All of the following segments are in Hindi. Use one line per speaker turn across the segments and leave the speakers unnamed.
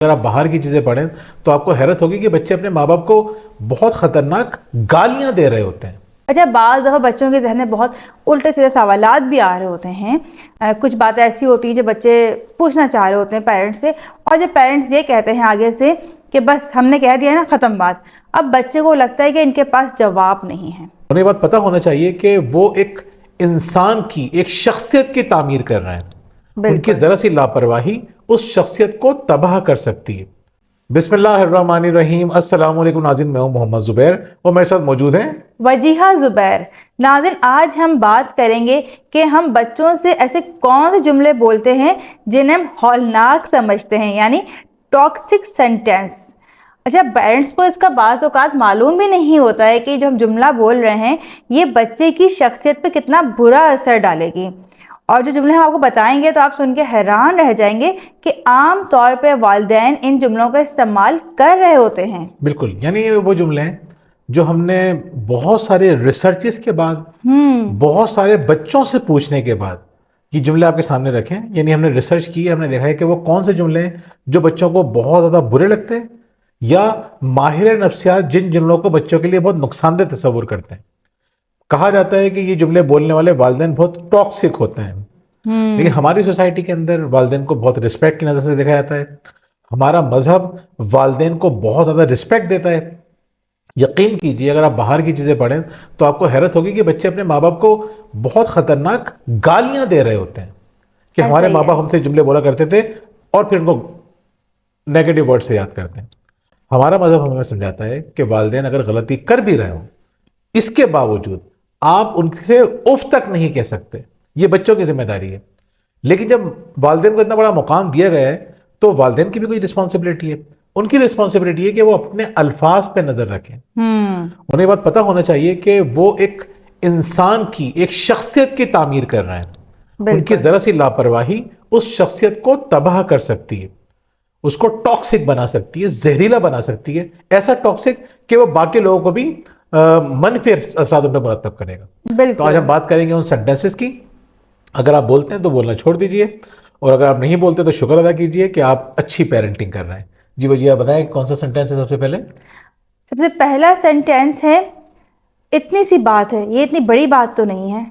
अगर आप बाहर की चीज़ें पढ़ें तो आपको हैरत होगी कि बच्चे अपने माँ बाप को बहुत खतरनाक गालियां दे रहे होते हैं।
अच्छा, बाज़ दफ़ा बच्चों के जहन में बहुत उल्टे सीधे सवालात भी आ रहे होते हैं। कुछ बातें ऐसी होती हैं जो बच्चे पूछना चाह रहे होते हैं पेरेंट्स से, और जब पेरेंट्स ये कहते हैं आगे से कि बस हमने कह दिया ना, ख़त्म बात। अब बच्चे को लगता है कि इनके पास जवाब नहीं है।
उन्हें बात पता होना चाहिए कि वो एक इंसान की एक शख्सियत की तामीर कर रहे हैं। उनकी
बिल्कुल।
ज़रा सी लापरवाही उस शख्सियत को तबाह कर सकती है। बिस्मिल्लाहिर्रहमानिर्रहीम। अस्सलाम वालेकुम नाज़रीन, मैं हूं मोहम्मद ज़ुबैर और मेरे साथ मौजूद हैं
वजीहा ज़ुबैर। नाज़रीन, आज हम बात करेंगे कि हम बच्चों से ऐसे कौन से जुमले बोलते हैं जिन्हें हम हौलनाक समझते हैं, यानी टॉक्सिक सेंटेंस। अच्छा, पेरेंट्स को इसका बाज़ औक़ात मालूम भी नहीं होता है कि जो हम जुमला बोल रहे हैं ये बच्चे की शख्सियत पे कितना बुरा असर डालेगी। और जो जुमले हम आपको बताएंगे तो आप सुन के हैरान रह जाएंगे कि आम तौर पे वालिदैन इन जुमलों का इस्तेमाल कर रहे होते हैं।
बिल्कुल, यानी ये वो जुमले हैं जो हमने बहुत सारे रिसर्चेस के बाद, बहुत सारे बच्चों से पूछने के बाद ये जुमले आपके सामने रखे हैं। यानी हमने रिसर्च की, हमने देखा है कि वो कौन से जुमले हैं जो बच्चों को बहुत ज़्यादा बुरे लगते हैं, या माहिर नफ्सियात जिन जुमलों को बच्चों के लिए बहुत नुकसानदेह तस्वुर करते हैं। कहा जाता है कि ये जुमले बोलने वाले वालिदैन बहुत टॉक्सिक होते हैं। लेकिन हमारी सोसाइटी के अंदर वालिदैन को बहुत रिस्पेक्ट की नज़र से देखा जाता है। हमारा मजहब वालिदैन को बहुत ज़्यादा रिस्पेक्ट देता है। यकीन कीजिए, अगर आप बाहर की चीज़ें पढ़ें तो आपको हैरत होगी कि बच्चे अपने माँ बाप को बहुत खतरनाक गालियां दे रहे होते हैं कि
ऐसा
हमारे
ही
माँ
है।
बाप हमसे जुमले बोला करते थे, और फिर उनको नेगेटिव वर्ड से याद करते हैं। हमारा मजहब हमें समझाता है कि वालिदैन अगर गलती कर भी रहे हो, इसके बावजूद आप उनसे उफ तक नहीं कह सकते। ये बच्चों की जिम्मेदारी है। लेकिन जब वालिदैन को इतना बड़ा मुकाम दिया गया है तो वालिदैन की भी कोई रिस्पॉन्सिबिलिटी है। उनकी रिस्पॉन्सिबिलिटी है कि वो अपने अल्फाज पे नजर रखें। उन्हें बात पता होना चाहिए कि वो एक इंसान की एक शख्सियत की तामीर कर रहे हैं। उनकी
बिल्कुल।
जरा सी लापरवाही उस शख्सियत को तबाह कर सकती है, उसको टॉक्सिक बना सकती है, जहरीला बना सकती है। ऐसा टॉक्सिक कि वो बाकी लोगों को भी मनफी असरात उन पर मुरतब करेगा। तो आज
बिल्कुल।
हम बात करेंगे उन सेंटेंसेस की। अगर आप बोलते हैं तो बोलना छोड़ दीजिए, और अगर आप नहीं बोलते तो शुक्र अदा कीजिए कि आप अच्छी पेरेंटिंग कर रहे हैं। जी वजीह, बताएं कौन सा सेंटेंस है सबसे पहले।
सबसे पहला सेंटेंस है, इतनी सी बात है, ये इतनी बड़ी बात तो नहीं है।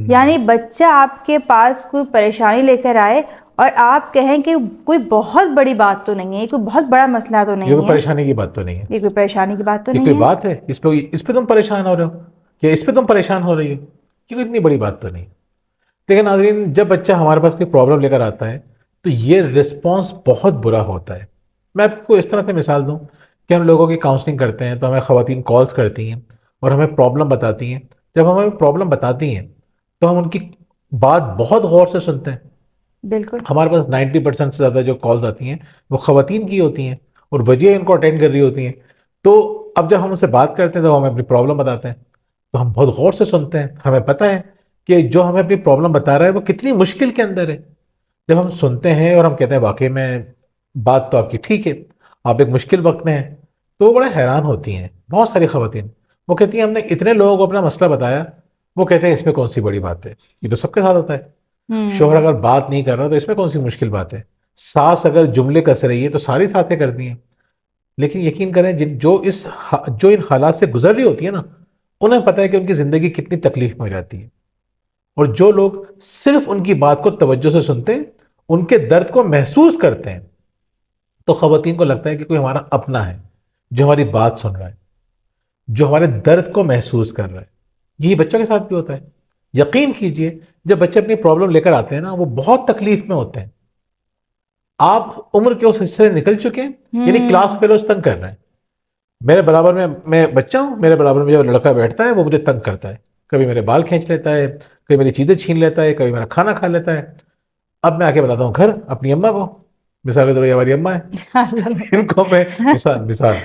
यानी बच्चा आपके पास कोई परेशानी लेकर आए और आप कहें कि कोई बहुत बड़ी बात तो नहीं है, ये कोई बहुत बड़ा मसला तो
ये
नहीं
कोई
है,
परेशानी की बात तो नहीं है,
ये कोई परेशानी की बात तो
ये
नहीं
कोई
है।
बात है इस पे तुम परेशान हो रहे हो, या इस पे तुम परेशान हो रही हो, ये कोई इतनी बड़ी बात तो नहीं। देखिए नाज़रीन, जब बच्चा हमारे पास कोई प्रॉब्लम लेकर आता है तो ये रिस्पॉन्स बहुत बुरा होता है। मैं आपको इस तरह से मिसाल दूं कि हम लोगों की काउंसलिंग करते हैं तो हमें ख़वातीन कॉल्स करती हैं और हमें प्रॉब्लम बताती हैं। जब हमें प्रॉब्लम बताती हैं तो हम उनकी बात बहुत गौर से सुनते हैं।
बिल्कुल।
हमारे पास 90% से ज़्यादा जो कॉल्स आती हैं वो ख़वातीन की होती हैं, और वजह इनको अटेंड कर रही होती हैं। तो अब जब हम उनसे बात करते हैं तो हमें अपनी प्रॉब्लम बताते हैं, तो हम बहुत गौर से सुनते हैं। हमें पता है कि जो हमें अपनी प्रॉब्लम बता रहा है वो कितनी मुश्किल के अंदर है। जब हम सुनते हैं और हम कहते हैं वाकई में बात तो आपकी ठीक है, आप एक मुश्किल वक्त में हैं, तो वो बड़ा हैरान होती हैं। बहुत सारी ख़वातीन वो कहती हैं हमने इतने लोगों को अपना मसला बताया, वो कहते हैं इसमें कौन सी बड़ी बात है, ये तो सबके साथ होता है। शोहर अगर बात नहीं कर रहा तो इसमें कौन सी मुश्किल बात है। सास अगर जुमले कस रही है तो सारी सासें करती हैं। लेकिन यकीन करें जो इन हालात से गुजर रही होती है ना, उन्हें पता है कि उनकी ज़िंदगी कितनी तकलीफ में हो जाती है। और जो लोग सिर्फ उनकी बात को तवज्जो से सुनते हैं, उनके दर्द को महसूस करते हैं, तो ख़वातीन को लगता है कि कोई हमारा अपना है जो हमारी बात सुन रहा है, जो हमारे दर्द को महसूस कर रहा है। यही बच्चों के साथ भी होता है। यकीन कीजिए, जब बच्चे अपनी प्रॉब्लम लेकर आते हैं ना, वो बहुत तकलीफ में होते हैं। आप उम्र के उस हिस्से से निकल चुके हैं, यानी क्लास फेलोज तंग कर रहे हैं। मेरे बराबर में मैं बच्चा हूं, मेरे बराबर में जो लड़का बैठता है वो मुझे तंग करता है। कभी मेरे बाल खींच लेता है, कभी मेरी चीजें छीन लेता है, कभी मेरा खाना खा लेता है। अब मैं आके बताता हूँ घर अपनी अम्मा को, मिसाल के तौर पर ये हमारी अम्मा है। इनको मैं मिसाल मिसाल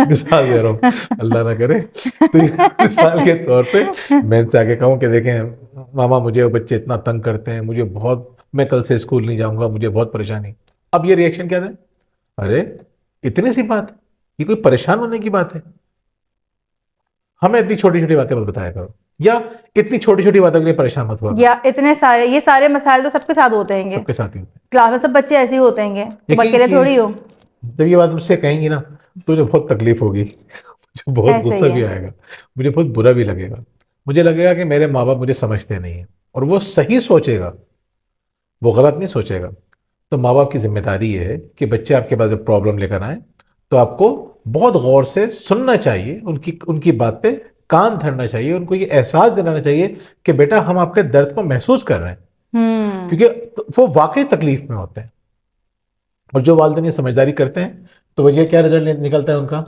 मिसाल दे रहा हूँ, अल्लाह ना करे। तो मिसाल के तौर पे मैं इनसे आके कहूँ कि देखें मामा, मुझे वो बच्चे इतना तंग करते हैं, मुझे बहुत, मैं कल से स्कूल नहीं जाऊंगा, मुझे बहुत परेशानी। अब ये रिएक्शन क्या था, अरे इतनी सी बात है, ये कोई परेशान होने की बात है। हमें इतनी छोटी छोटी बातें मत बताया करो, या इतनी छोटी छोटी बातों के लिए परेशान मत हुआ करो।
या इतने सारे, ये सारे मसाइल तो सबके साथ होते हैं,
सबके साथ ही होते
क्लास में सब बच्चे ऐसे ही होते हैं,
हैं।
तुम
यकीन
अकेले
की
थोड़ी हो।
जब ये बात मुझसे कहेंगी ना तो मुझे बहुत तकलीफ होगी, मुझे बहुत
ऐसा
गुस्सा
ही
भी
है।
आएगा, मुझे बहुत बुरा भी लगेगा। मुझे लगेगा कि मेरे माँ बाप मुझे समझते नहीं है, और वो सही सोचेगा, वो गलत नहीं सोचेगा। तो माँ बाप की जिम्मेदारी ये है कि बच्चे आपके पास जब प्रॉब्लम लेकर आए तो आपको बहुत गौर से सुनना चाहिए, उनकी उनकी बात पे कान धरना चाहिए, उनको ये एहसास दिलाना चाहिए कि बेटा हम आपके दर्द को महसूस कर रहे हैं,
हम्म।
क्योंकि वो वाकई तकलीफ में होते हैं। और जो वालिदैन ये समझदारी करते हैं तो वजह क्या रिजल्ट निकलता है उनका।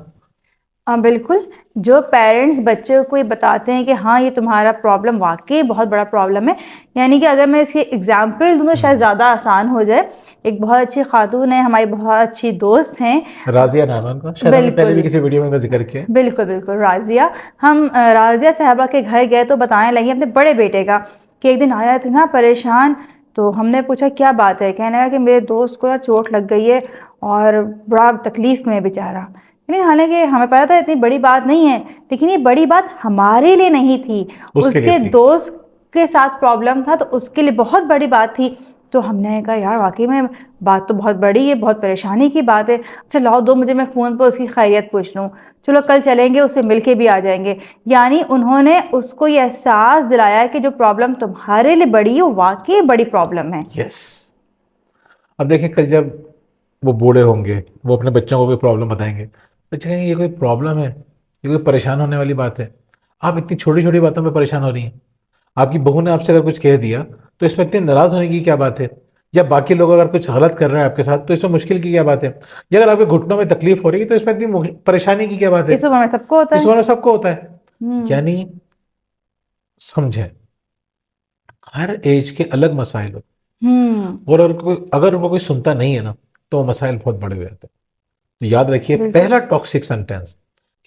हाँ बिल्कुल। जो पेरेंट्स बच्चे को ये बताते हैं कि हाँ ये तुम्हारा प्रॉब्लम वाकई बहुत बड़ा प्रॉब्लम है, यानी कि अगर मैं इसकी एग्जाम्पल दूँ तो शायद ज़्यादा आसान हो जाए। एक बहुत अच्छी खातून है, हमारी बहुत अच्छी दोस्त हैं।
राजिया नाम है उनका, शायद हमने पहले
बिल्कुल
भी किसी वीडियो में उनका जिक्र किया है।
बिल्कुल बिल्कुल राजिया। हम राजिया साहबा के घर गए तो बताने लगी अपने बड़े बेटे का कि एक दिन आया था ना परेशान। तो हमने पूछा क्या बात है, कहने लगा कि मेरे दोस्त को ना चोट लग गई है और बड़ा तकलीफ में है बेचारा। यानी हालांकि हमें पता था इतनी बड़ी बात नहीं है, लेकिन ये बड़ी बात हमारे लिए नहीं थी,
उसके लिए
उसके
थी।
दोस्त के साथ प्रॉब्लम था तो उसके लिए बहुत बड़ी बात थी। तो हमने कहा यार वाकई में बात तो बहुत बड़ी है, बहुत परेशानी की बात है। अच्छा लाओ दो मुझे, मैं फ़ोन पर उसकी खैरियत पूछ लूँ। चलो कल चलेंगे, उससे मिलके भी आ जाएंगे। यानी उन्होंने उसको ये एहसास दिलाया कि जो प्रॉब्लम तुम्हारे लिए बड़ी है वो वाकई बड़ी प्रॉब्लम है।
यस। अब देखिए कल जब वो बूढ़े होंगे, वो अपने बच्चों को कोई प्रॉब्लम बताएंगे, बच्चे कहेंगे ये कोई प्रॉब्लम है, ये कोई परेशान होने वाली बात है। आप इतनी छोटी छोटी बातों में परेशान हो रही हैं। आपकी बहू ने आपसे अगर कुछ कह दिया तो इसमें इतनी नाराज होने की क्या बात है, या बाकी लोग अगर कुछ गलत कर रहे हैं आपके साथ तो इसमें मुश्किल की क्या बात है, या अगर आपके घुटनों में तकलीफ हो रही है तो इसमें इतनी परेशानी की क्या बात है।
इस उम्र में सबको होता
इस
है।
बार सबको होता है।
हम्म।
यानी समझे, हर एज के अलग मसाइल होते
हम्म।
हैं, और अगर वो कोई सुनता नहीं है ना तो वो मसाइल बहुत बड़े हो जाते हैं। तो याद रखिए
बिल्कुल।
पहला टॉक्सिक सेंटेंस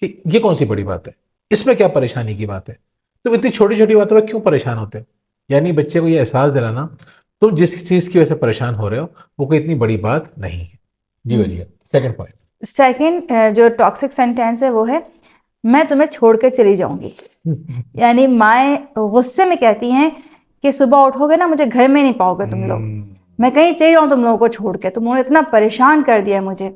कि ये कौन सी बड़ी बात है, इसमें क्या परेशानी की बात है, तुम इतनी छोटी छोटी बातों में क्यों परेशान होते हो। यानी बच्चे को ये एहसास दिलाना तुम जिस चीज की वजह से परेशान हो रहे हो वो कोई इतनी बड़ी बात नहीं है। जी बजिए सेकंड पॉइंट।
सेकंड जो टॉक्सिक सेंटेंस है वो है मैं तुम्हें छोड़ के चली जाऊंगी। यानी माएँ गुस्से में कहती हैं कि सुबह उठोगे ना मुझे घर में नहीं पाओगे तुम लोग, मैं कहीं चली जाऊँ तुम लोगों को छोड़ के, तुम लोगों ने इतना परेशान कर दिया है मुझे।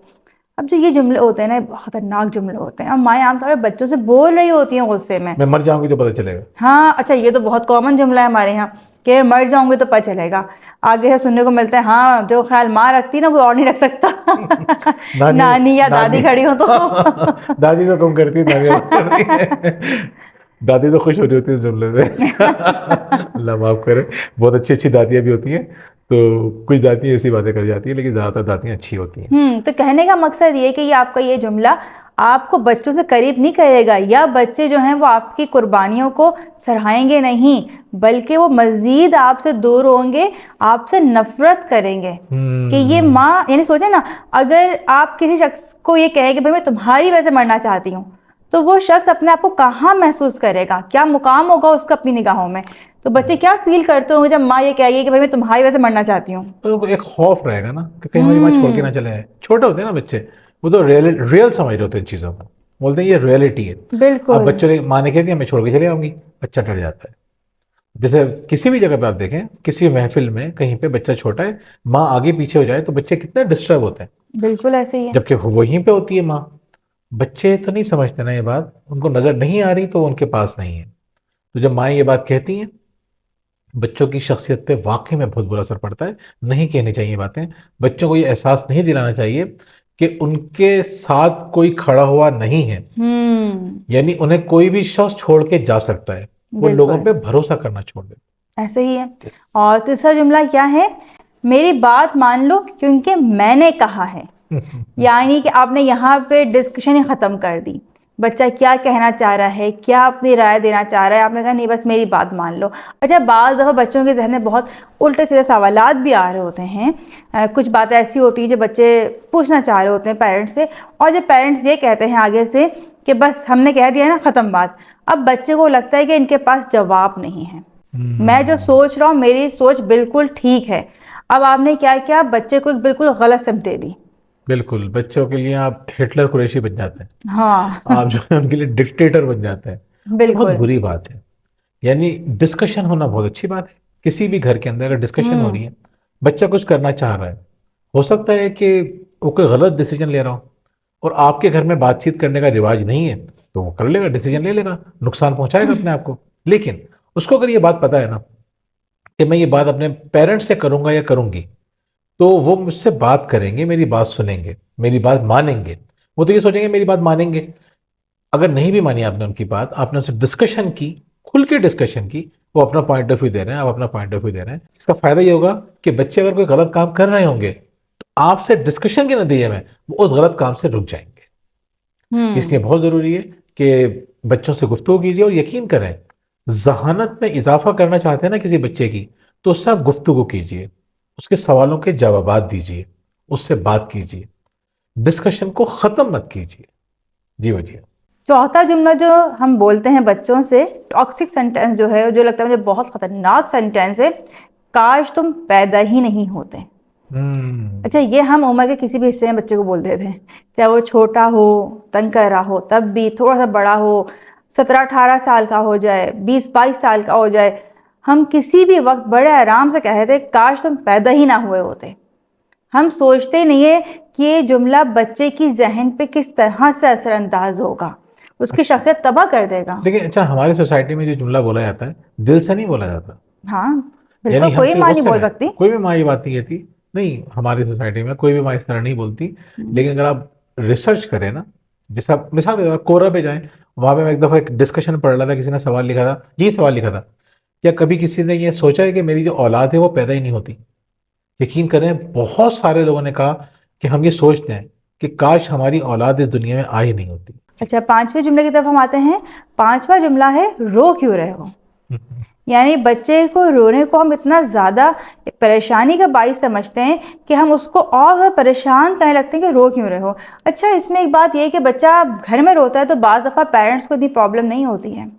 अब जो ये जुमले होते हैं ना, ये बहुत खतरनाक जुमले होते हैं। अब माएँ आमतौर पर बच्चों से बोल रही होती हैं गुस्से में।
मैं मर जाऊंगी तो पता चलेगा।
हाँ अच्छा, ये तो बहुत कॉमन जुमला है हमारे यहाँ कि मर जाऊंगे तो पता चलेगा। आगे से सुनने को मिलता है हाँ जो ख्याल माँ रखती ना वो और नहीं रख सकता।
नानी,
नानी या दादी
नानी
खड़ी हो तो।
दादी तो कम करती है, नानी बात करती है। दादी तो खुश हो रही होती है इस जुमले में। अल्लाह माफ करे, बहुत अच्छी अच्छी दादियाँ भी होती हैं, तो कुछ दादियाँ ऐसी बातें कर जाती है, लेकिन ज़्यादातर दादियाँ अच्छी होती हैं।
तो कहने का मकसद ये कि ये आपका ये जुमला आपको बच्चों से करीब नहीं करेगा, या बच्चे जो हैं वो आपकी कुर्बानियों को सराहेंगे नहीं, बल्कि वो मजीद आपसे दूर होंगे, आपसे नफरत करेंगे। कि ये माँ, यानी सोचे ना, अगर आप किसी शख्स को ये कहें कि भाई मैं तुम्हारी वजह से मरना चाहती हूँ, तो वो शख्स अपने आप को कहाँ महसूस करेगा, क्या मुकाम होगा उसका अपनी निगाहों में। तो बच्चे क्या फील करते होंगे जब माँ ये कहेगी कि भाई मैं तुम्हारी वजह से मरना चाहती हूँ।
तो वो एक खौफ रहेगा ना कि कहीं हमारी माँ छोड़ के
हम्म।
ना चले जाए। छोटे होते हैं ना बच्चे, वो तो रियल समझ रहे होते हैं इन चीज़ों को, बोलते हैं ये रियलिटी है। अब
बिल्कुल।
बच्चों ने माँ ने कह दिया मैं छोड़ के चले आऊंगी, बच्चा डर जाता है। जैसे किसी भी जगह पे आप देखें, किसी महफिल में कहीं पे बच्चा छोटा है, माँ आगे पीछे हो जाए तो बच्चे कितने डिस्टर्ब होते हैं,
बिल्कुल ऐसे ही है।
जबकि वहीं पे होती है माँ। बच्चे तो नहीं समझते ना ये बात, उनको नजर नहीं आ रही तो वो उनके पास नहीं है। तो जब माँ ये बात कहती हैं, बच्चों की शख्सियत पे वाकई में बहुत बुरा असर पड़ता है। नहीं कहनी चाहिए बातें, बच्चों को ये एहसास नहीं दिलाना चाहिए कि उनके साथ कोई खड़ा हुआ नहीं है।
हम्म।
यानी उन्हें कोई भी शख्स छोड़ के जा सकता है, वो लोगों
बिल्कुल
पे भरोसा करना छोड़ दे।
ऐसे ही है।
Yes.
और तीसरा जुमला क्या है, मेरी बात मान लो क्योंकि मैंने कहा है। यानी कि आपने यहाँ पे डिस्कशन ही ख़त्म कर दी, बच्चा क्या कहना चाह रहा है, क्या अपनी राय देना चाह रहा है, आपने कहा नहीं बस मेरी बात मान लो। अच्छा बाज़ दफ़ा बच्चों के जहन में बहुत उल्टे सीधे सवालात भी आ रहे होते हैं। कुछ बातें ऐसी होती हैं जो बच्चे पूछना चाह रहे होते हैं पेरेंट्स से, और जब पेरेंट्स ये कहते हैं आगे से कि बस हमने कह दिया ना ख़त्म बात, अब बच्चे को लगता है कि इनके पास जवाब नहीं है। मैं जो सोच रहा हूँ मेरी सोच बिल्कुल ठीक है। अब आपने क्या किया, बच्चे को एक बिल्कुल गलत समझ दे दी।
बिल्कुल, बच्चों के लिए आप हिटलर कुरैशी बन जाते हैं,
हाँ।
आप जो है उनके लिए डिक्टेटर बन जाते हैं। ये बहुत
बिल्कुल।
बुरी बात है। यानी डिस्कशन होना बहुत अच्छी बात है, किसी भी घर के अंदर अगर डिस्कशन हो रही है, बच्चा कुछ करना चाह रहा है, हो सकता है कि वो कोई गलत डिसीजन ले रहा हो और आपके घर में बातचीत करने का रिवाज नहीं है, तो वो कर लेगा, डिसीजन ले लेगा, नुकसान पहुंचाएगा अपने आप को। लेकिन उसको अगर ये बात पता है ना कि मैं ये बात अपने पेरेंट्स से करूंगा या करूंगी, तो वो मुझसे बात करेंगे, मेरी बात सुनेंगे, मेरी बात मानेंगे। वो तो ये सोचेंगे मेरी बात मानेंगे। अगर नहीं भी मानी आपने उनकी बात, आपने उनसे डिस्कशन की, खुल के डिस्कशन की, वो अपना पॉइंट ऑफ व्यू दे रहे हैं, आप अपना पॉइंट ऑफ व्यू दे रहे हैं, इसका फायदा ये होगा कि बच्चे अगर कोई गलत काम कर रहे होंगे तो आपसे डिस्कशन के नतीजे में वो उस गलत काम से रुक जाएंगे। इसलिए बहुत जरूरी है कि बच्चों से गुफ्तगू कीजिए और यकीन करें, जहानत में इजाफा करना चाहते हैं ना किसी बच्चे की, तो उससे आप गुफ्तगू कीजिए, उसके सवालों के जवाबात दीजिए, उससे बात कीजिए, डिस्कशन को खत्म मत कीजिए। जी वजिए।
चौथा जुमला जो हम बोलते हैं बच्चों से, टॉक्सिक सेंटेंस जो है, जो लगता है मुझे बहुत खतरनाक सेंटेंस है, काश तुम पैदा ही नहीं होते। अच्छा, ये हम उम्र के किसी भी हिस्से में बच्चे को बोल देते हैं, चाहे वो छोटा हो, तंग कर रहा हो, तब भी थोड़ा सा बड़ा हो, 17-18 साल का हो जाए, 20-22 साल का हो जाए, हम किसी भी वक्त बड़े आराम से कहते हैं काश तुम पैदा ही ना हुए होते। हम सोचते नहीं है कि ये जुमला बच्चे की जहन पे किस तरह से असरअंदाज होगा, उसकी शख्सियत तबाह कर देगा।
देखिए, अच्छा, हमारी सोसाइटी में जो जुमला बोला जाता है, दिल से नहीं बोला जाता।
हाँ
यानी
बिल्कुल,
हम
कोई
सिर्फ
माँ नहीं
गुस्से
बोल
में,
सकती।
कोई भी माँ ये बात नहीं कहती, नहीं, हमारी सोसाइटी में कोई भी माँ इस तरह नहीं बोलती। लेकिन अगर आप रिसर्च करें ना, जैसे आप मिसाल के तौर पर कोरा पे जाएं, वहां पे मैं एक दफा एक डिस्कशन पढ़ रहा था, किसी ने सवाल लिखा था, यही सवाल लिखा था, क्या कभी किसी ने ये सोचा है कि मेरी जो औलाद है वो पैदा ही नहीं होती? यकीन करें, बहुत सारे लोगों ने कहा कि हम ये सोचते हैं कि काश हमारी औलाद इस दुनिया में आ ही नहीं होती।
अच्छा, पांचवें जुमले की तरफ हम आते हैं। पांचवा जुमला है रो क्यों रहे हो। यानी बच्चे को रोने को हम इतना ज़्यादा परेशानी का बाइस समझते हैं कि हम उसको और ज़्यादा परेशान करने लगते हैं कि रो क्यों रहे हो। अच्छा, इसमें एक बात यह है कि बच्चा घर में रोता है तो बाज़ दफ़ा पेरेंट्स को इतनी प्रॉब्लम नहीं होती है,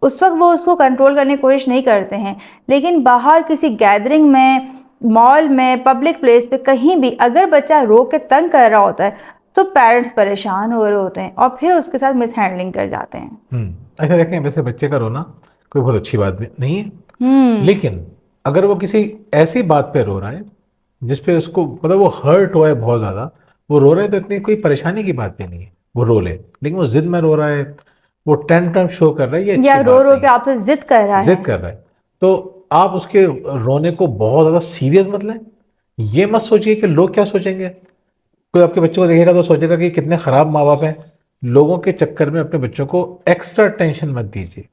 उस वक्त वो उसको कंट्रोल करने की कोशिश नहीं करते हैं। लेकिन बाहर किसी गैदरिंग में, मॉल में, पब्लिक प्लेस पे, कहीं भी अगर बच्चा रो के तंग कर रहा होता है तो पेरेंट्स परेशान हो रहे होते हैं और फिर उसके साथ मिसहैंडलिंग कर जाते हैं।
ऐसा देखें, वैसे बच्चे का रोना कोई बहुत अच्छी बात नहीं है, लेकिन अगर वो किसी ऐसी बात पे रो रहा है जिसपे उसको मतलब वो हर्ट हुआ है बहुत ज्यादा, वो रो रहा है, तो इतनी कोई परेशानी की बात भी नहीं है, वो रो ले। लेकिन वो जिद में रो रहा है, वो टेंट्रम शो कर रहा है, ये
या
अच्छी
रो
बात
रो
नहीं
के
है।
आपसे जिद कर रहा
जिद
है।
कर रहा है, तो आप उसके रोने को बहुत ज्यादा सीरियस मत लें। ये मत सोचिए कि लोग क्या सोचेंगे। कोई आपके बच्चों को देखेगा तो सोचेगा कि कितने खराब माँ बाप हैं। लोगों के चक्कर में अपने बच्चों को एक्स्ट्रा टेंशन मत दीजिए।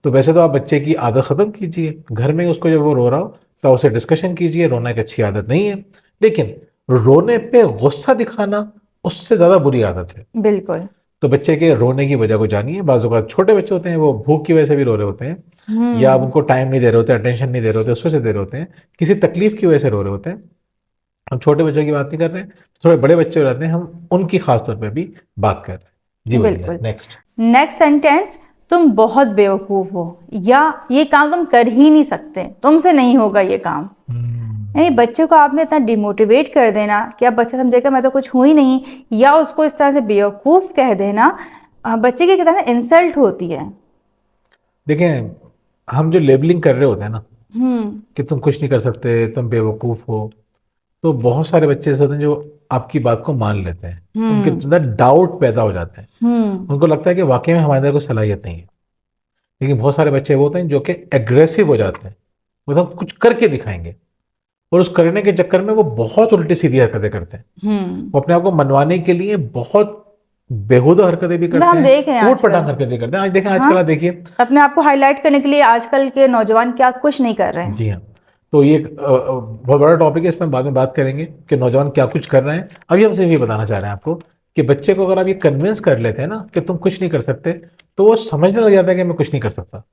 तो वैसे तो आप बच्चे की आदत खत्म कीजिए, घर में उसको जब वो रो रहा हो तो उससे डिस्कशन कीजिए, रोना एक अच्छी आदत नहीं है, लेकिन रोने पे गुस्सा दिखाना उससे ज्यादा बुरी आदत है।
बिल्कुल।
तो बच्चे के रोने की वजह को जानिए। बाजू का छोटे बच्चे होते हैं, वो भूख की वजह से भी रो रहे होते हैं, या आप उनको टाइम नहीं दे रहे होते, अटेंशन नहीं दे रहे होते, उस वजह से दे रहे होते हैं, किसी तकलीफ की वजह से रो रहे होते हैं। हम छोटे बच्चों की बात नहीं कर रहे हैं, थोड़े बड़े बच्चे हो जाते हैं, हम उनकी खास तौर पे भी बात कर रहे हैं। जी बोलिए।
बिल्कुल।
नेक्स्ट।
नेक्स्ट सेंटेंस, तुम बहुत बेवकूफ हो, या ये काम तुम कर ही नहीं सकते, तुमसे नहीं होगा ये काम। यानी बच्चे को आपने इतना डिमोटिवेट कर देना कि अब बच्चा समझेगा मैं तो कुछ हूँ ही नहीं, या उसको इस तरह से बेवकूफ कह देना, बच्चे की कितना इंसल्ट होती है।
देखें, हम जो लेबलिंग कर रहे होते हैं ना कि तुम कुछ नहीं कर सकते, तुम बेवकूफ हो, तो बहुत सारे बच्चे ऐसे होते हैं जो आपकी बात को मान लेते हैं, उनके अंदर डाउट पैदा हो जाता है, उनको लगता है कि वाकई में हमारे अंदर कोई सलाहियत नहीं है। लेकिन बहुत सारे बच्चे वो होते हैं जो कि एग्रेसिव हो जाते हैं, वो तो कुछ करके दिखाएंगे, और उस करने के चक्कर में वो बहुत उल्टी सीधी हरकतें करते हैं। वो अपने आप को मनवाने के लिए बहुत बेहुदा हरकतें भी करते
हम
हैं,
देख रहे हैं
ऊट पटांग हरकतें करते हैं। आज देखें, आजकल आप देखिए,
अपने आप को हाईलाइट करने के लिए आजकल के नौजवान क्या कुछ नहीं कर रहे हैं।
जी हाँ। तो ये बहुत बड़ा टॉपिक है, इसमें बाद में बात करेंगे कि नौजवान क्या कुछ कर रहे हैं। अभी हम सिर्फ ये बताना चाह रहे हैं आपको कि बच्चे को अगर आप ये कन्विंस कर लेते हैं ना कि तुम कुछ नहीं कर सकते, तो वो समझने लग जाता है कि मैं कुछ नहीं कर सकता,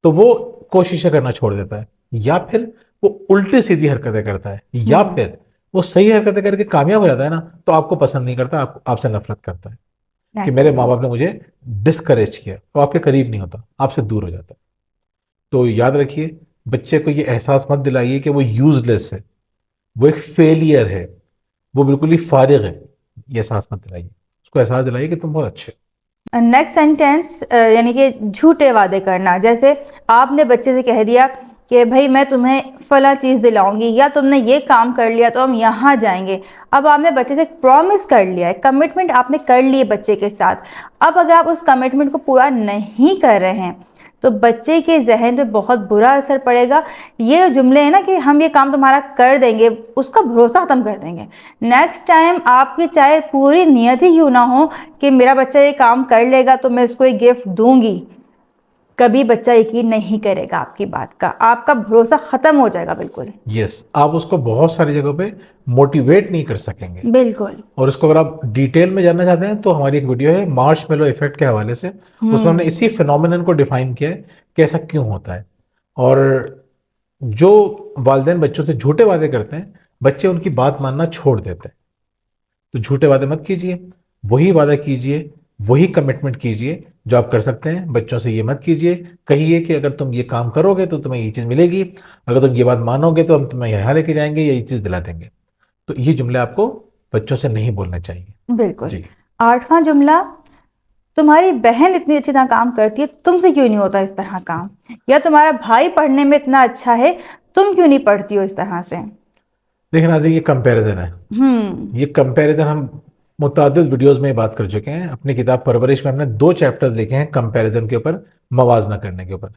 तो वो कोशिशें करना छोड़ देता है, या फिर वो उल्टी सीधी हरकतें करता है, या फिर वो सही हरकतें करके कामयाब हो जाता है ना, तो आपको पसंद नहीं करता, आपसे नफरत करता है कि मेरे माँ बाप ने मुझे डिस्करेज किया, तो आपके करीब नहीं होता, आपसे दूर हो जाता है। तो याद रखिए, बच्चे को ये एहसास मत दिलाइए कि वो यूजलेस है, वो एक फेलियर है, वो बिल्कुल ही फारिग है। ये एहसास मत दिलाइए, उसको एहसास दिलाइए कि तुम बहुत अच्छे।
नेक्स्ट सेंटेंस, यानी कि झूठे वादे करना। जैसे आपने बच्चे से कह दिया कि भाई मैं तुम्हें फला चीज़ दिलाऊंगी या तुमने ये काम कर लिया तो हम यहाँ जाएंगे। अब आपने बच्चे से प्रॉमिस कर लिया है, कमिटमेंट आपने कर ली है बच्चे के साथ। अब अगर आप उस कमिटमेंट को पूरा नहीं कर रहे हैं तो बच्चे के जहन पे बहुत बुरा असर पड़ेगा। ये जुमले हैं ना कि हम ये काम तुम्हारा कर देंगे, उसका भरोसा खत्म कर देंगे। नेक्स्ट टाइम आपकी चाहे पूरी नियत ही क्यों ना हो कि मेरा बच्चा ये काम कर लेगा तो मैं इसको एक गिफ्ट दूंगी, कभी बच्चा यकीन नहीं करेगा आपकी बात का, आपका भरोसा खत्म हो जाएगा बिल्कुल।
यस, आप उसको बहुत सारी जगहों पे मोटिवेट नहीं कर सकेंगे।
बिल्कुल।
और इसको अगर आप डिटेल में जानना चाहते हैं तो हमारी एक वीडियो है मार्शमेलो इफेक्ट के हवाले से, उसमें हमने इसी फिनोमिनन को डिफाइन किया है कि ऐसा क्यों होता है। और जो वालिदैन बच्चों से झूठे वादे करते हैं, बच्चे उनकी बात मानना छोड़ देते हैं। तो झूठे वादे मत कीजिए, वही वादा कीजिए, वही कमिटमेंट कीजिए जो आप कर सकते हैं। बच्चों से ये मत कीजिए, कहिए कि अगर तुम ये काम करोगे तो तुम्हें ये चीज़ मिलेगी, अगर तुम ये बात मानोगे तो हम तुम्हें यहाँ लेके जाएंगे, ये चीज़ दिला देंगे। तो ये जुमले आपको बच्चों से नहीं बोलना चाहिए।
बिल्कुल।
जी।
8वां जुमला, तुम्हारी बहन इतनी अच्छी तरह काम करती है, तुमसे क्यों नहीं होता इस तरह काम, या तुम्हारा भाई पढ़ने में इतना अच्छा है, तुम क्यों नहीं पढ़ती हो इस तरह से।
देखिए नाज़रीन, ये कंपैरिजन है। ये कंपैरिजन हम मुतादिद वीडियोस में बात कर चुके हैं। अपनी किताब परवरिश में हमने 2 चैप्टर्स लिखे हैं कंपैरिजन के ऊपर, मवाजना करने के ऊपर।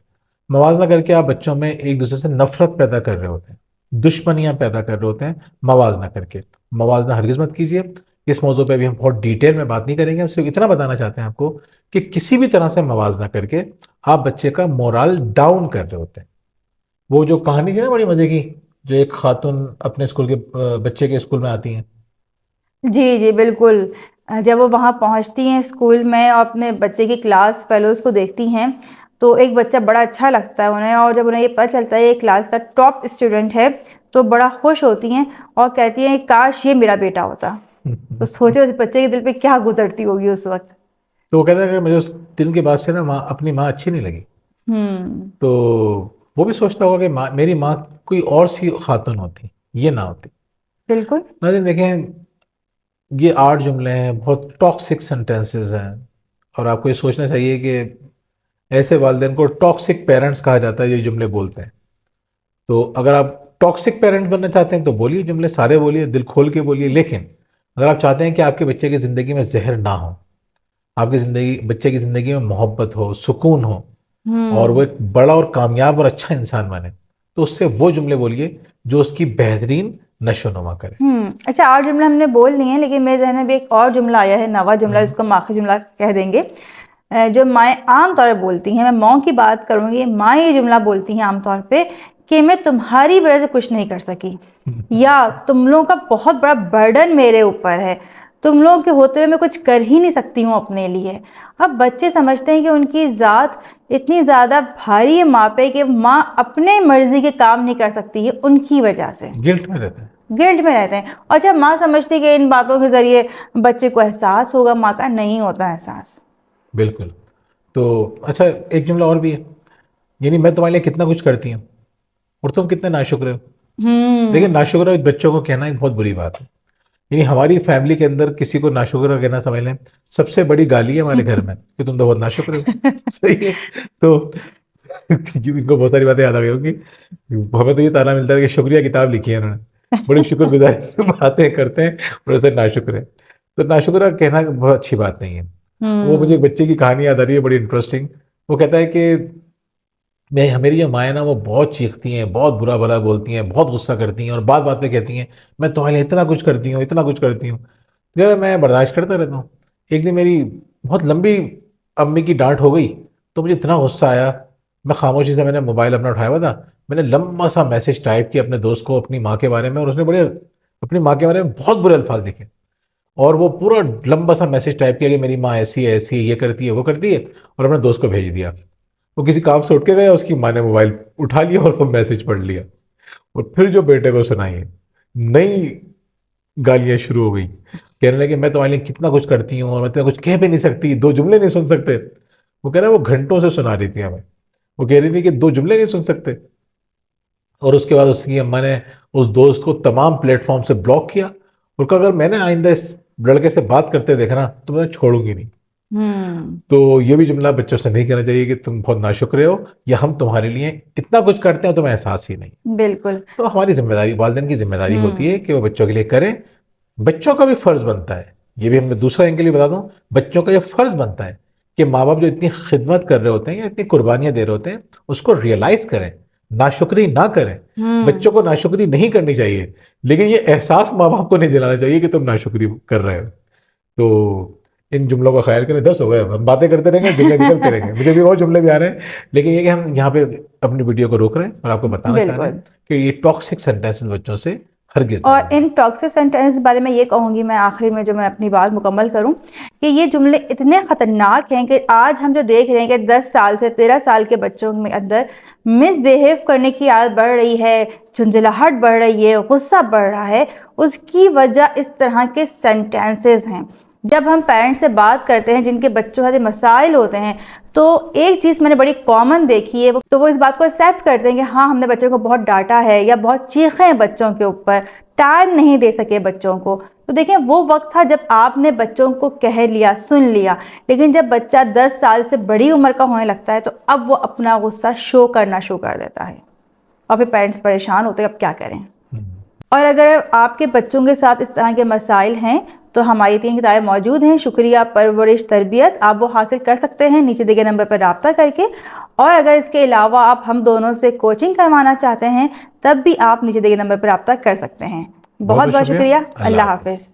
मवाजना करके आप बच्चों में एक दूसरे से नफरत पैदा कर रहे होते हैं, दुश्मनियां पैदा कर रहे होते हैं मवाजना करके। मवाजना हरगिज मत कीजिए। इस मौजू पे भी हम बहुत डिटेल में बात नहीं करेंगे, हम सिर्फ इतना बताना चाहते हैं आपको कि किसी भी तरह से मवाजना करके आप बच्चे का मोरल डाउन कर रहे होते हैं। वो जो कहानी थी ना बड़ी मजे की, जो एक खातून अपने स्कूल के बच्चे के स्कूल में आती हैं।
जी जी बिल्कुल। जब वो वहाँ पहुँचती हैं स्कूल में और अपने बच्चे की क्लास फेलोज को देखती हैं तो एक बच्चा बड़ा अच्छा लगता है उन्हें, और जब उन्हें ये पता चलता है ये क्लास का टॉप स्टूडेंट है तो बड़ा खुश होती हैं और कहती हैं काश ये मेरा बेटा होता। तो सोचो उस बच्चे के दिल पे क्या गुजरती होगी उस वक्त।
तो वो कहता है कि मुझे उस दिन के बाद से ना माँ, अपनी माँ अच्छी नहीं लगी।
हम्म।
तो वो भी सोचता होगा कि माँ, मेरी माँ कोई और सी खातून होती, ये ना होती।
बिल्कुल।
नाज़रीन देखें, ये 8 जुमले हैं, बहुत टॉक्सिक सेंटेंसेस हैं। और आपको ये सोचना चाहिए कि ऐसे वालिदैन को टॉक्सिक पेरेंट्स कहा जाता है, ये जुमले बोलते हैं। तो अगर आप टॉक्सिक पेरेंट बनना चाहते हैं तो बोलिए, जुमले सारे बोलिए, दिल खोल के बोलिए। लेकिन अगर आप चाहते हैं कि आपके बच्चे की ज़िंदगी में जहर ना हो, आपकी ज़िंदगी, बच्चे की ज़िंदगी में मोहब्बत हो, सुकून हो, और वो एक बड़ा और कामयाब और अच्छा इंसान बने, तो उससे वो जुमले बोलिए जो उसकी बेहतरीन नशोनुमा करे।
अच्छा 8 जुमला हमने बोल लिए हैं, लेकिन मेरे जहन में भी एक और जुमला आया है, नवा जुमला, जिसको हम आखिरी जुमला कह देंगे। जो माएँ आमतौर पर बोलती हैं, मैं माँ की बात करूंगी, माँ ये जुमला बोलती हैं आमतौर पे कि मैं तुम्हारी वजह से कुछ नहीं कर सकी, या तुम लोगों का बहुत बड़ा बर्डन मेरे ऊपर है, तुम लोगों के होते हुए मैं कुछ कर ही नहीं सकती हूँ अपने लिए। अब बच्चे समझते हैं कि उनकी ज़ात इतनी ज़्यादा भारी है माँ पे कि माँ अपने मर्जी के काम नहीं कर सकती है उनकी वजह से,
गिल्ट में रहते हैं।
गिल्ट में रहते हैं। और जब माँ समझती है कि इन बातों के जरिए बच्चे को एहसास होगा, माँ का नहीं होता एहसास।
बिल्कुल। तो अच्छा, एक जुमला और भी है, यानी मैं तुम्हारे लिए कितना कुछ करती हूँ और तुम कितने नाशुक्र हो। देखिए, नाशुक्र बच्चों को कहना एक बहुत बुरी बात है। यानी हमारी फैमिली के अंदर किसी को नाशुक्र कहना, समझ लें, सबसे बड़ी गाली है हमारे घर में कि तुम तो बहुत नाशुक्र हो। सही है। तो इनको बहुत सारी बातें याद आ गई होंगी। हमें तो ये ताना मिलता है कि शुक्रिया किताब लिखी है उन्होंने, बड़ी शुक्रगुजारी की बातें करते हैं और ऐसे नाशुक्र है। तो नाशुक्र कहना बहुत अच्छी बात नहीं है। वो मुझे एक बच्चे की कहानी याद आ रही है, बड़ी इंटरेस्टिंग। वो कहता है कि मैं, मेरी जो माँ है ना, वो बहुत चीखती हैं, बहुत बुरा भला बोलती हैं, बहुत गुस्सा करती हैं, और बात बात पे कहती हैं मैं तुम्हारे लिए इतना कुछ करती हूँ, इतना कुछ करती हूँ। तो यार मैं बर्दाश्त करता रहता हूँ। एक दिन मेरी बहुत लंबी अम्मी की डांट हो गई, तो मुझे इतना गुस्सा आया, मैं खामोशी से, मैंने मोबाइल अपना उठाया हुआ था, मैंने लंबा सा मैसेज टाइप किया अपने दोस्त को अपनी माँ के बारे में, और उसने बड़े अपनी माँ के बारे में बहुत बुरे अल्फाज लिखे। और वो पूरा लंबा सा मैसेज टाइप किया कि मेरी माँ ऐसी है, ये करती है, वो करती है, और अपने दोस्त को भेज दिया। वो किसी काम से उठ के गया, उसकी माँ ने मोबाइल उठा लिया और वो मैसेज पढ़ लिया, और फिर जो बेटे को सुनाई, नई गालियां शुरू हो गई। कहने लगे मैं तुम्हारे लिए कितना कुछ करती हूँ और मैं तुम्हें कुछ कह भी नहीं सकती, 2 जुमले नहीं सुन सकते। वो कह रहा है वो घंटों से सुना रही थी हमें, वो कह रही थी कि 2 जुमले नहीं सुन सकते। और उसके बाद उसकी अम्मा ने उस दोस्त को तमाम प्लेटफॉर्म से ब्लॉक किया और कहा अगर मैंने आइंदा इस लड़के से बात करते देखा ना तो मैं छोड़ूंगी नहीं। तो ये भी जुमला बच्चों से नहीं कहना चाहिए कि तुम बहुत नाशुक्र हो या हम तुम्हारे लिए इतना कुछ करते हैं तुम्हें एहसास ही नहीं।
बिल्कुल।
तो हमारी जिम्मेदारी, वालिदैन की जिम्मेदारी होती है
हम्म।
कि वो बच्चों के लिए करें। बच्चों का भी फर्ज बनता है, ये भी हमें दूसरा एंगल भी बता दूं, बच्चों का ये फर्ज बनता है कि माँ बाप जो इतनी खिदमत कर रहे होते हैं या इतनी कुर्बानियां दे रहे होते हैं उसको रियलाइज करें, नाशुक्री ना करें। बच्चों को नाशुक्री नहीं करनी चाहिए, लेकिन ये एहसास माँ बाप को नहीं दिलाना चाहिए कि तुम नाशुक्री कर रहे हो। तो इन जुमलों का ख्याल करें। 10 हो गए, हम बातें करते रहेंगे, जुमले निकलते रहेंगे, मुझे भी और जुमले भी आ रहे हैं, लेकिन ये कि हम यहाँ पे अपनी वीडियो को रोक रहे हैं और आपको बताना चाह रहे हैं
बिल्कुल।
कि ये टॉक्सिक सेंटेंसेस बच्चों से हरगिज ना
और
बोलें।
इन टॉक्सिक सेंटेंस बारे में ये कहूँगी मैं आखिर में, जो मैं अपनी बात मुकम्मल करूँ, कि ये जुमले इतने ख़तरनाक हैं कि आज हम जो देख रहे हैं कि 10 साल से 13 साल के बच्चों में अंदर मिसबिहेव करने की आदत बढ़ रही है, झुंझलाहट बढ़ रही है, गुस्सा बढ़ रहा है, उसकी वजह इस तरह के सेंटेंसेस हैं। जब हम पेरेंट्स से बात करते हैं जिनके बच्चों के मसाइल होते हैं, तो एक चीज़ मैंने बड़ी कॉमन देखी है, तो वो इस बात को एक्सेप्ट करते हैं कि हाँ, हमने बच्चों को बहुत डांटा है या बहुत चीखे हैं बच्चों के ऊपर, टाइम नहीं दे सके बच्चों को। तो देखें, वो वक्त था जब आपने बच्चों को कह लिया, सुन लिया, लेकिन जब बच्चा 10 साल से बड़ी उम्र का होने लगता है तो अब वो अपना गुस्सा शो करना शुरू कर देता है और फिर पेरेंट्स परेशान होते हैं, अब क्या करें। और अगर आपके बच्चों के साथ इस तरह के मसाइल हैं तो हमारी 3 किताबें मौजूद हैं, शुक्रिया, परवरिश, तरबियत, आप वो हासिल कर सकते हैं नीचे दिए गए नंबर पर रब्ता करके। और अगर इसके अलावा आप हम दोनों से कोचिंग करवाना चाहते हैं तब भी आप नीचे दिए गए नंबर पर रब्ता कर सकते हैं। बहुत बहुत शुक्रिया। अल्लाह हाफिज़।